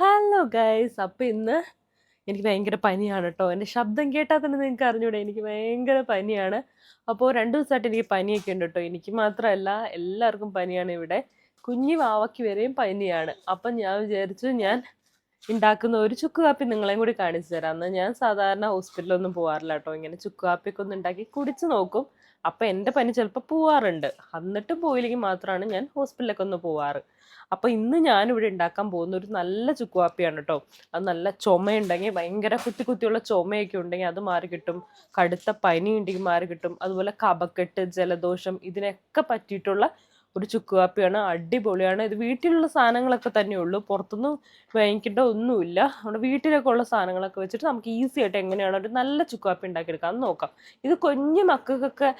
Hello guys, അപ്പോൾ ഇന്ന് എനിക്ക് ഭയങ്കര പനിയാണ് കേട്ടോ. എൻ്റെ ശബ്ദം കേട്ടാൽ തന്നെ നിങ്ങൾക്ക് അറിഞ്ഞൂടെ, എനിക്ക് ഭയങ്കര പനിയാണ്. അപ്പോൾ 2 ദിവസമായിട്ട് എനിക്ക് പനിയൊക്കെ ഉണ്ട് കേട്ടോ. എനിക്ക് മാത്രമല്ല, എല്ലാവർക്കും പനിയാണ് ഇവിടെ. കുഞ്ഞു വാവയ്ക്ക് വരെയും പനിയാണ്. അപ്പം ഞാൻ വിചാരിച്ചു ഞാൻ ഉണ്ടാക്കുന്ന ഒരു ചുക്ക് കാപ്പി നിങ്ങളെയും കൂടി കാണിച്ചു തരാം. എന്നാൽ ഞാൻ സാധാരണ ഹോസ്പിറ്റലൊന്നും പോകാറില്ല കേട്ടോ. ഇങ്ങനെ ചുക്ക് കാപ്പിയൊക്കെ ഒന്ന് ഉണ്ടാക്കി കുടിച്ച് നോക്കും. അപ്പം എൻ്റെ പനി ചിലപ്പോൾ പോവാറുണ്ട്. എന്നിട്ടും പോയില്ലെങ്കിൽ മാത്രമാണ് ഞാൻ ഹോസ്പിറ്റലിലൊക്കെ ഒന്ന് പോവാറ്. അപ്പോൾ ഇന്ന് ഞാനിവിടെ ഉണ്ടാക്കാൻ പോകുന്ന ഒരു നല്ല ചുക്ക് കാപ്പിയാണ് കേട്ടോ. അത് നല്ല ചുമയുണ്ടെങ്കിൽ, ഭയങ്കര കുത്തി കുത്തിയുള്ള ചുമയൊക്കെ ഉണ്ടെങ്കിൽ അത് മാറി കിട്ടും. കടുത്ത പനി ഉണ്ടെങ്കിൽ മാറി കിട്ടും. അതുപോലെ കഫക്കെട്ട്, ജലദോഷം ഇതിനൊക്കെ പറ്റിയിട്ടുള്ള ഒരു ചുക്ക് കാപ്പിയാണ്. അടിപൊളിയാണ്. ഇത് വീട്ടിലുള്ള സാധനങ്ങളൊക്കെ തന്നെയുള്ളൂ, പുറത്തുനിന്ന് വാങ്ങിക്കേണ്ട ഒന്നുമില്ല. നമ്മുടെ വീട്ടിലൊക്കെ ഉള്ള സാധനങ്ങളൊക്കെ വെച്ചിട്ട് നമുക്ക് ഈസി ആയിട്ട് എങ്ങനെയാണ് ഒരു നല്ല ചുക്ക് കാപ്പി ഉണ്ടാക്കിയെടുക്കാം എന്ന് നോക്കാം. ഇത് കുഞ്ഞു മക്കൾക്കൊക്കെ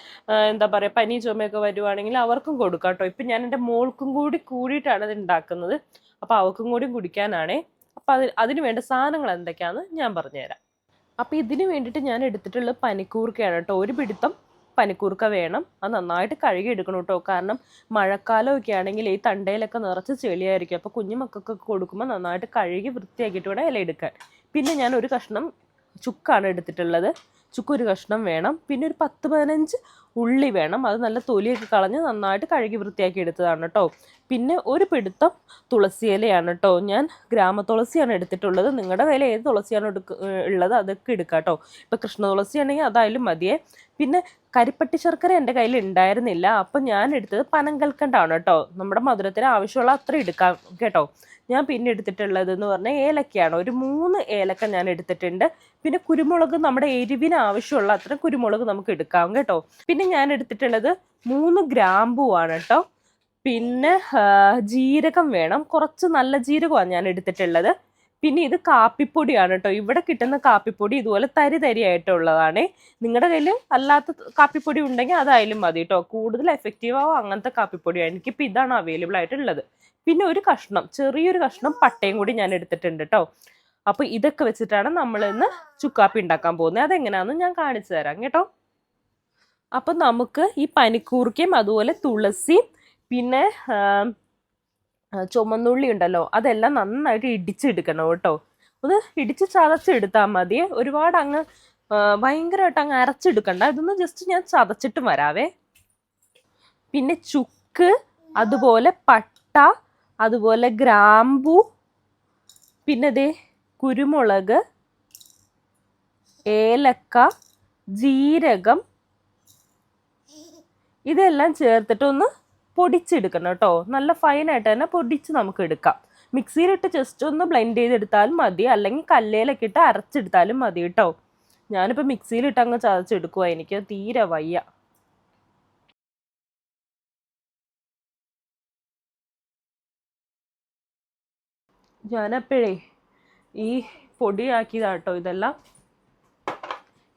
എന്താ പറയുക, പനി ചുമയൊക്കെ വരുവാണെങ്കിൽ അവർക്കും കൊടുക്കാം കേട്ടോ. ഇപ്പം ഞാൻ എൻ്റെ മോൾക്കും കൂടിയിട്ടാണ് ഇത് ഉണ്ടാക്കുന്നത്. അപ്പോൾ അവൾക്കും കൂടി കുടിക്കാനാണേ. അപ്പോൾ അതിന് വേണ്ട സാധനങ്ങൾ എന്തൊക്കെയാണെന്ന് ഞാൻ പറഞ്ഞുതരാം. അപ്പോൾ ഇതിന് വേണ്ടിയിട്ട് ഞാൻ എടുത്തിട്ടുള്ള പനിക്കൂർക്കയാണ് കേട്ടോ. ഒരു പിടുത്തം പനിക്കൂർക്ക വേണം. അത് നന്നായിട്ട് കഴുകി എടുക്കണം കേട്ടോ. കാരണം മഴക്കാലമൊക്കെ ആണെങ്കിൽ ഈ തണ്ടയിലൊക്കെ നിറച്ച് ചെളിയായിരിക്കും. അപ്പോൾ കുഞ്ഞു മക്കൾക്കൊക്കെ കൊടുക്കുമ്പോൾ നന്നായിട്ട് കഴുകി വൃത്തിയാക്കിയിട്ട് വേണം ഇല എടുക്കാൻ. പിന്നെ ഞാൻ ഒരു കഷ്ണം ചുക്കാണ് എടുത്തിട്ടുള്ളത്. ചുക്ക് ഒരു കഷ്ണം വേണം. പിന്നെ ഒരു 10-15 ഉള്ളി വേണം. അത് നല്ല തൊലിയൊക്കെ കളഞ്ഞ് നന്നായിട്ട് കഴുകി വൃത്തിയാക്കി എടുത്തതാണ് കേട്ടോ. പിന്നെ ഒരു പിടുത്തം തുളസി ഇലയാണ് കേട്ടോ. ഞാൻ ഗ്രാമതുളസിയാണ് എടുത്തിട്ടുള്ളത്. നിങ്ങളുടെ കയ്യിൽ ഏത് തുളസിയാണ് ഉള്ളത് അതൊക്കെ എടുക്കാം കേട്ടോ. ഇപ്പോൾ കൃഷ്ണ തുളസി ആണെങ്കിൽ അതായാലും മതിയേ. പിന്നെ കരിപ്പട്ടി ശർക്കര എൻ്റെ കയ്യിൽ ഉണ്ടായിരുന്നില്ല. അപ്പം ഞാൻ എടുത്തത് പനങ്കൽക്കണ്ടാണ് കേട്ടോ. നമ്മുടെ മധുരത്തിന് ആവശ്യമുള്ള അത്ര എടുക്കാം കേട്ടോ. ഞാൻ പിന്നെ എടുത്തിട്ടുള്ളത് എന്ന് പറഞ്ഞാൽ ഏലക്കയാണ്. ഒരു 3 ഏലക്ക ഞാൻ എടുത്തിട്ടുണ്ട്. പിന്നെ കുരുമുളക്, നമ്മുടെ എരിവിന് ആവശ്യമുള്ള അത്ര കുരുമുളക് നമുക്ക് എടുക്കാം കേട്ടോ. പിന്നെ ഞാൻ എടുത്തിട്ടുള്ളത് 3 ഗ്രാമ്പുവാണ് കേട്ടോ. പിന്നെ ജീരകം വേണം. കുറച്ച് നല്ല ജീരകമാണ് ഞാൻ എടുത്തിട്ടുള്ളത്. പിന്നെ ഇത് കാപ്പിപ്പൊടിയാണ് കേട്ടോ. ഇവിടെ കിട്ടുന്ന കാപ്പിപ്പൊടി ഇതുപോലെ തരിയായിട്ടുള്ളതാണേ. നിങ്ങളുടെ കയ്യിൽ അല്ലാത്ത കാപ്പിപ്പൊടി ഉണ്ടെങ്കിൽ അതായാലും മതി കേട്ടോ. കൂടുതൽ എഫക്റ്റീവ് ആവും അങ്ങനത്തെ കാപ്പിപ്പൊടിയാണ്. എനിക്കിപ്പോൾ ഇതാണ് അവൈലബിൾ ആയിട്ടുള്ളത്. പിന്നെ ഒരു കഷ്ണം, ചെറിയൊരു കഷ്ണം പട്ടയും കൂടി ഞാൻ എടുത്തിട്ടുണ്ട് കേട്ടോ. അപ്പോൾ ഇതൊക്കെ വെച്ചിട്ടാണ് നമ്മൾ ഇന്ന് ചുക്കാപ്പി ഉണ്ടാക്കാൻ പോകുന്നത്. അതെങ്ങനെയാണെന്ന് ഞാൻ കാണിച്ചു തരാം കേട്ടോ. അപ്പം നമുക്ക് ഈ പനിക്കൂർക്കയും അതുപോലെ തുളസിയും പിന്നെ ചുമന്നുള്ളി ഉണ്ടല്ലോ, അതെല്ലാം നന്നായിട്ട് ഇടിച്ചെടുക്കണം കേട്ടോ. ഒന്ന് ഇടിച്ച് ചതച്ചെടുത്താൽ മതി. ഒരുപാട് അങ്ങ് ഭയങ്കരമായിട്ട് അങ്ങ് അരച്ചെടുക്കണ്ട. ഇതൊന്ന് ജസ്റ്റ് ഞാൻ ചതച്ചിട്ട് വരാവേ. പിന്നെ ചുക്ക്, അതുപോലെ പട്ട, അതുപോലെ ഗ്രാമ്പു, പിന്നെ ദേ കുരുമുളക്, ഏലക്ക, ജീരകം, ഇതെല്ലാം ചേർത്തിട്ടൊന്ന് പൊടിച്ചെടുക്കണം കേട്ടോ. നല്ല ഫൈനായിട്ട് തന്നെ പൊടിച്ച് നമുക്ക് എടുക്കാം. മിക്സിയിലിട്ട് ജസ്റ്റ് ഒന്ന് ബ്ലെൻഡ് ചെയ്തെടുത്താലും മതി, അല്ലെങ്കിൽ കല്ലേലൊക്കെ ഇട്ട് അരച്ചെടുത്താലും മതി കേട്ടോ. ഞാനിപ്പോൾ മിക്സിയിലിട്ട് അങ്ങ് ചതച്ചെടുക്കുക, എനിക്ക് തീരെ വയ്യ. ഞാനപ്പോഴേ ഈ പൊടിയാക്കിയതാട്ടോ ഇതെല്ലാം.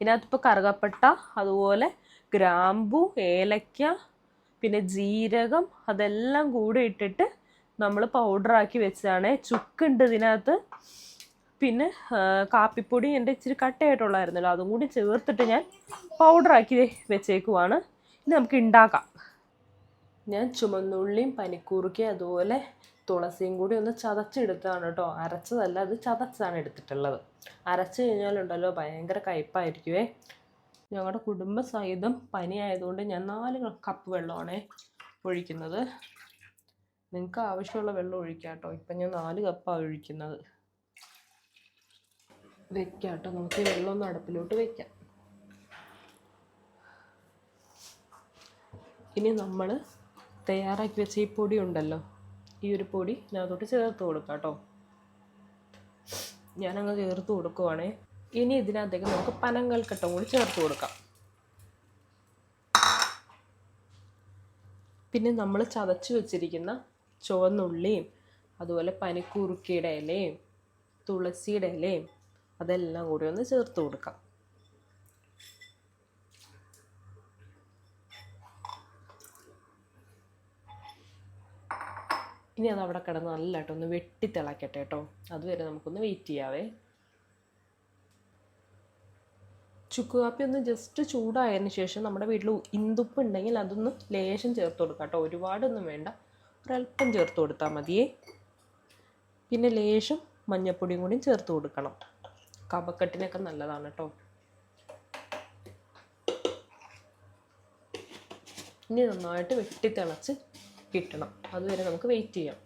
ഇതിനകത്തിപ്പോൾ കറുകപ്പട്ട, അതുപോലെ ഗ്രാമ്പു, ഏലക്ക, പിന്നെ ജീരകം, അതെല്ലാം കൂടെ ഇട്ടിട്ട് നമ്മൾ പൗഡറാക്കി വെച്ചതാണ്. ചുക്കുണ്ട് ഇതിനകത്ത്. പിന്നെ കാപ്പിപ്പൊടി എൻ്റെ ഇച്ചിരി കട്ടയായിട്ടുള്ളായിരുന്നല്ലോ, അതും കൂടി ചേർത്തിട്ട് ഞാൻ പൗഡറാക്കി വെച്ചേക്കുവാണ്. ഇനി നമുക്ക് ഉണ്ടാക്കാം. ഞാൻ ചുമന്നുള്ളിയും പനിക്കൂർക്കയും അതുപോലെ തുളസിയും കൂടി ഒന്ന് ചതച്ചെടുത്തതാണ് കേട്ടോ. അരച്ചതല്ല, അത് ചതച്ചാണ് എടുത്തിട്ടുള്ളത്. അരച്ച് കഴിഞ്ഞാലുണ്ടല്ലോ ഭയങ്കര കയ്പ്പായിരിക്കുവേ. ഞങ്ങളുടെ കുടുംബസഹിതം പനി ആയതുകൊണ്ട് ഞാൻ 4 കപ്പ് വെള്ളമാണേ ഒഴിക്കുന്നത്. നിങ്ങൾക്ക് ആവശ്യമുള്ള വെള്ളം ഒഴിക്കാം കേട്ടോ. ഇപ്പം ഞാൻ 4 കപ്പാണ് ഒഴിക്കുന്നത്. വെക്കാം കേട്ടോ. നമുക്ക് ഈ വെള്ളം ഒന്ന് അടുപ്പിലോട്ട് വെക്കാം. ഇനി നമ്മൾ തയ്യാറാക്കി വെച്ച ഈ പൊടി ഉണ്ടല്ലോ, ഈ ഒരു പൊടി ഇതിനകത്തോട്ട് ചേർത്ത് കൊടുക്കാം കേട്ടോ. ഞാനങ്ങ് ചേർത്ത് കൊടുക്കുവാണേ. ഇനി ഇതിനകത്തേക്ക് നമുക്ക് പനങ്കൽക്കട്ടം കൂടി ചേർത്ത് കൊടുക്കാം. പിന്നെ നമ്മൾ ചതച്ച് വെച്ചിരിക്കുന്ന ചുവന്നുള്ളിയും അതുപോലെ പനിക്കൂർക്കയുടെ ഇലയും തുളസിയുടെ ഇലയും അതെല്ലാം കൂടി ഒന്ന് ചേർത്ത് കൊടുക്കാം. ഇനി അത് അവിടെ കിടന്ന് നല്ലതായിട്ടൊന്ന് വെട്ടിത്തിളക്കട്ടെ കേട്ടോ. അതുവരെ നമുക്കൊന്ന് വെയിറ്റ് ചെയ്യാവേ. ചുക്ക് കാപ്പി ഒന്ന് ജസ്റ്റ് ചൂടായതിന് ശേഷം നമ്മുടെ വീട്ടിൽ ഇന്ദുപ്പ് ഉണ്ടെങ്കിൽ അതൊന്ന് ലേശം ചേർത്ത് കൊടുക്കാം കേട്ടോ. ഒരുപാടൊന്നും വേണ്ട, ഒരല്പം ചേർത്ത് കൊടുത്താൽ മതിയേ. പിന്നെ ലേശം മഞ്ഞൾപ്പൊടിയും കൂടി ചേർത്ത് കൊടുക്കണം. കഫക്കെട്ടിനൊക്കെ നല്ലതാണ് കേട്ടോ. ഇനി നന്നായിട്ട് വെട്ടി തിളച്ച് കിട്ടണം. അതുവരെ നമുക്ക് വെയിറ്റ് ചെയ്യാം.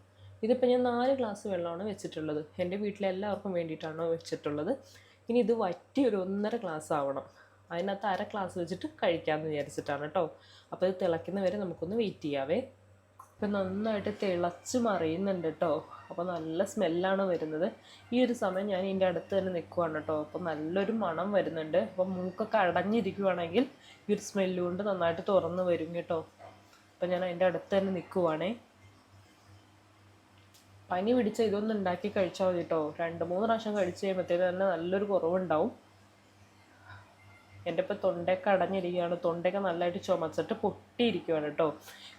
ഇതിപ്പോൾ ഞാൻ 4 ഗ്ലാസ് വെള്ളമാണ് വെച്ചിട്ടുള്ളത്. എൻ്റെ വീട്ടിലെല്ലാവർക്കും വേണ്ടിയിട്ടാണ് വെച്ചിട്ടുള്ളത്. ഇനി ഇത് വറ്റി ഒരു 1.5 ഗ്ലാസ് ആവണം. അതിനകത്ത് 1/2 ഗ്ലാസ് വെച്ചിട്ട് കഴിക്കാമെന്ന് വിചാരിച്ചിട്ടാണ് കേട്ടോ. അപ്പോൾ ഇത് തിളയ്ക്കുന്ന വരെ നമുക്കൊന്ന് വെയിറ്റ് ചെയ്യാവേ. ഇപ്പം നന്നായിട്ട് തിളച്ച് മറിയുന്നുണ്ട് കേട്ടോ. അപ്പോൾ നല്ല സ്മെല്ലാണ് വരുന്നത്. ഈ ഒരു സമയം ഞാൻ ഇതിൻ്റെ അടുത്ത് തന്നെ നിൽക്കുവാണ് കേട്ടോ. അപ്പോൾ നല്ലൊരു മണം വരുന്നുണ്ട്. അപ്പോൾ മൂക്കൊക്കെ അടഞ്ഞിരിക്കുവാണെങ്കിൽ ഈ ഒരു സ്മെല്ല് കൊണ്ട് നന്നായിട്ട് തുറന്ന് വരും കേട്ടോ. അപ്പം ഞാൻ അതിൻ്റെ അടുത്ത് തന്നെ നിൽക്കുവാണേ. പനി പിടിച്ച ഇതൊന്നും ഉണ്ടാക്കി കഴിച്ചാൽ മതി കേട്ടോ. 2-3 പ്രാവശ്യം കഴിച്ച് കഴിയുമ്പോഴത്തേക്ക് തന്നെ നല്ലൊരു കുറവുണ്ടാവും. എൻ്റെ ഇപ്പോൾ തൊണ്ടയൊക്കെ അടഞ്ഞിരിക്കുകയാണ്. തൊണ്ടയൊക്കെ നല്ലതായിട്ട് ചുമച്ചിട്ട് പൊട്ടിയിരിക്കുകയാണ് കേട്ടോ.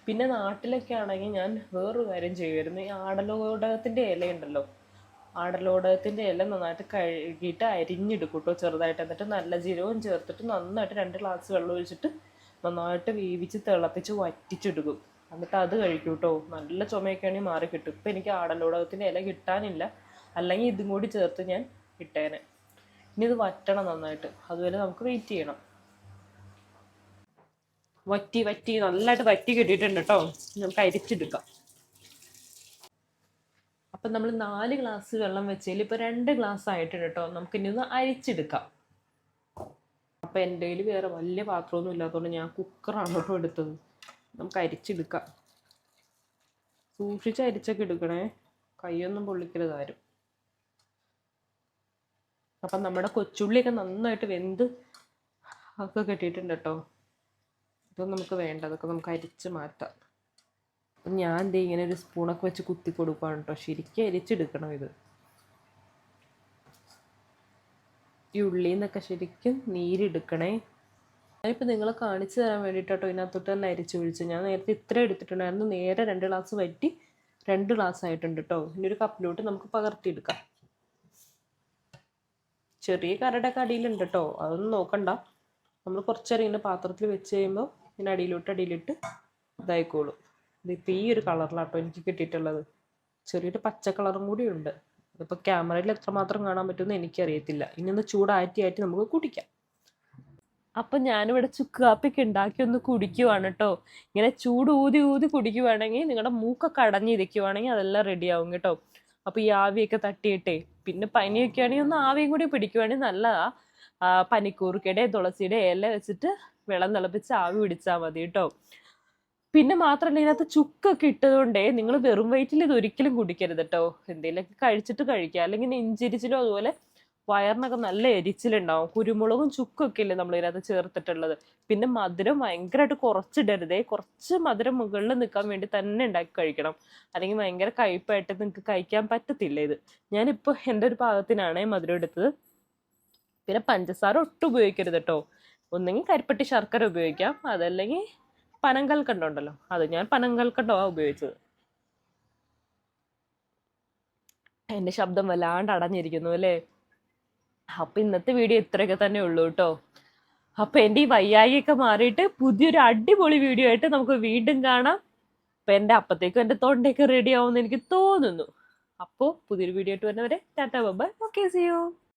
പിന്നെ നാട്ടിലൊക്കെ ആണെങ്കിൽ ഞാൻ വേറൊരു കാര്യം ചെയ്യുമായിരുന്നു. ഈ ആടലോടകത്തിൻ്റെ ഇലയുണ്ടല്ലോ, ആടലോടകത്തിൻ്റെ ഇല നന്നായിട്ട് കഴുകിയിട്ട് അരിഞ്ഞെടുക്കും കേട്ടോ ചെറുതായിട്ട്. എന്നിട്ട് നല്ല ജീരകവും ചേർത്തിട്ട് നന്നായിട്ട് 2 ഗ്ലാസ് വെള്ളം ഒഴിച്ചിട്ട് നന്നായിട്ട് വേവിച്ച് തിളപ്പിച്ച് വറ്റിച്ചെടുക്കും. എന്നിട്ട് അത് കഴിക്കും കേട്ടോ. നല്ല ചുമയൊക്കെയാണെങ്കിൽ മാറി കിട്ടും. ഇപ്പം എനിക്ക് ആടലോടകത്തിൻ്റെ ഇല കിട്ടാനില്ല, അല്ലെങ്കിൽ ഇതും കൂടി ചേർത്ത് ഞാൻ ഇട്ടേനെ. ഇനി ഇത് വറ്റണം നന്നായിട്ട്. അതുവരെ നമുക്ക് വെയിറ്റ് ചെയ്യണം. വറ്റി നല്ലതായിട്ട് വറ്റി കിട്ടിയിട്ടുണ്ട് കേട്ടോ. നമുക്ക് അരിച്ചെടുക്കാം. അപ്പം നമ്മൾ 4 ഗ്ലാസ് വെള്ളം വെച്ചതിൽ ഇപ്പോൾ 2 ഗ്ലാസ് ആയിട്ടുണ്ട് കേട്ടോ. നമുക്കിനി ഒന്ന് അരിച്ചെടുക്കാം. അപ്പം എൻ്റെ കയ്യിൽ വേറെ വലിയ പാത്രമൊന്നും ഇല്ലാത്തതുകൊണ്ട് ഞാൻ കുക്കറാണ് കേട്ടോ എടുത്തത്. നമുക്ക് അരിച്ചെടുക്കാം. സൂക്ഷിച്ച് അരിച്ചൊക്കെ എടുക്കണേ, കൈയൊന്നും പൊള്ളിക്കരുത് ആരും. അപ്പം നമ്മുടെ കൊച്ചുള്ളിയൊക്കെ നന്നായിട്ട് വെന്ത് ഒക്കെ കെട്ടിയിട്ടുണ്ട് കേട്ടോ. ഇതൊന്നും നമുക്ക് വേണ്ട, അതൊക്കെ നമുക്ക് അരിച്ച് മാറ്റാം. അപ്പം ഞാൻ ദേ ഇങ്ങനെ ഒരു സ്പൂണൊക്കെ വെച്ച് കുത്തി കൊടുക്കുകയാണ് കേട്ടോ. ശരിക്കും അരിച്ചെടുക്കണം ഇത്. ഈ ഉള്ളിയിൽ നിന്നൊക്കെ ശരിക്കും നീരെടുക്കണേ. ഞാനിപ്പോൾ നിങ്ങളെ കാണിച്ചു തരാൻ വേണ്ടിയിട്ടോ ഇതിനകത്തോട്ട് തന്നെ അരിച്ചൊഴിച്ച്. ഞാൻ നേരത്തെ ഇത്ര എടുത്തിട്ടുണ്ടായിരുന്നു. നേരെ 2 ഗ്ലാസ് വറ്റി 2 ഗ്ലാസ് ആയിട്ടുണ്ട് കേട്ടോ. ഇനി ഒരു കപ്പിലോട്ട് നമുക്ക് പകർത്തിയെടുക്കാം. ചെറിയ കരടൊക്കെ അടിയിലുണ്ട് കേട്ടോ, അതൊന്നും നോക്കണ്ട. നമ്മൾ കുറച്ചേരം ഇങ്ങനെ പാത്രത്തിൽ വെച്ച് കഴിയുമ്പോൾ ഇങ്ങനെ അടിയിലിട്ട് ഇതായിക്കോളും. ഇതിപ്പോൾ ഈ ഒരു കളറിലാട്ടോ എനിക്ക് കിട്ടിയിട്ടുള്ളത്. ചെറിയൊരു പച്ച കളറും കൂടി ഉണ്ട്. അതിപ്പോൾ ക്യാമറയിൽ എത്രമാത്രം കാണാൻ പറ്റുമെന്ന് എനിക്കറിയത്തില്ല. ഇനി ഒന്ന് ചൂടാറ്റി നമുക്ക് കുടിക്കാം. അപ്പം ഞാനിവിടെ ചുക്ക് കാപ്പിക്ക് ഉണ്ടാക്കി ഒന്ന് കുടിക്കുവാണ് കേട്ടോ. ഇങ്ങനെ ചൂട് ഊതി കുടിക്കുവാണെങ്കിൽ നിങ്ങളുടെ മൂക്കൊക്കെ അടഞ്ഞിരിക്കുവാണെങ്കിൽ അതെല്ലാം റെഡിയാവും കേട്ടോ. അപ്പോൾ ഈ ആവിയൊക്കെ തട്ടിയിട്ടേ, പിന്നെ പനിയൊക്കെ ആണെങ്കിൽ ഒന്ന് ആവിയും കൂടി പിടിക്കുവാണെങ്കിൽ നല്ലതാ. പനിക്കൂർക്കയുടെ തുളസിയുടെ ഇല വെച്ചിട്ട് വെള്ളം തിളപ്പിച്ച് ആവി പിടിച്ചാൽ മതി കേട്ടോ. പിന്നെ മാത്രമല്ല ഇതിനകത്ത് ചുക്കൊക്കെ ഇട്ടതുകൊണ്ടേ നിങ്ങൾ വെറും വയറ്റിൽ ഇത് ഒരിക്കലും കുടിക്കരുത് കേട്ടോ. എന്തെങ്കിലുമൊക്കെ കഴിച്ചിട്ട് കഴിക്കുക. അല്ലെങ്കിൽ നെഞ്ചിരിച്ചിലും അതുപോലെ വയറിനൊക്കെ നല്ല എരിച്ചിലുണ്ടാവും. കുരുമുളകും ചുക്കൊക്കെ ഇല്ലേ നമ്മൾ ഇതിനകത്ത് ചേർത്തിട്ടുള്ളത്. പിന്നെ മധുരം ഭയങ്കരമായിട്ട് കുറച്ചിടരുതേ. കുറച്ച് മധുരം മുകളിൽ നിൽക്കാൻ വേണ്ടി തന്നെ ഉണ്ടാക്കി കഴിക്കണം. അല്ലെങ്കിൽ ഭയങ്കര കയ്പായിട്ട് നിങ്ങൾക്ക് കഴിക്കാൻ പറ്റത്തില്ല ഇത്. ഞാനിപ്പോൾ എൻ്റെ ഒരു പാകത്തിനാണ് മധുരം എടുത്തത്. പിന്നെ പഞ്ചസാര ഒട്ടും ഉപയോഗിക്കരുത് കേട്ടോ. ഒന്നെങ്കിൽ കരിപ്പട്ടി ശർക്കര ഉപയോഗിക്കാം, അതല്ലെങ്കിൽ പനങ്കൽക്കണ്ടം ഉണ്ടല്ലോ, അത് ഞാൻ പനങ്കൽക്കണ്ടമാണ് ഉപയോഗിച്ചത്. എൻ്റെ ശബ്ദം വല്ലാണ്ട് അടഞ്ഞിരിക്കുന്നു അല്ലേ. അപ്പം ഇന്നത്തെ വീഡിയോ ഇത്രയൊക്കെ തന്നെ ഉള്ളൂ കേട്ടോ. അപ്പം എൻ്റെ ഈ വയ്യായിയൊക്കെ മാറിയിട്ട് പുതിയൊരു അടിപൊളി വീഡിയോ ആയിട്ട് നമുക്ക് വീണ്ടും കാണാം. അപ്പം എൻ്റെ അപ്പത്തേക്കും എൻ്റെ തൊണ്ടയൊക്കെ റെഡി ആവുമെന്ന് എനിക്ക് തോന്നുന്നു. അപ്പോൾ പുതിയൊരു വീഡിയോ ആയിട്ട് വരുന്നവരെ tata bye bye. Okay, see U.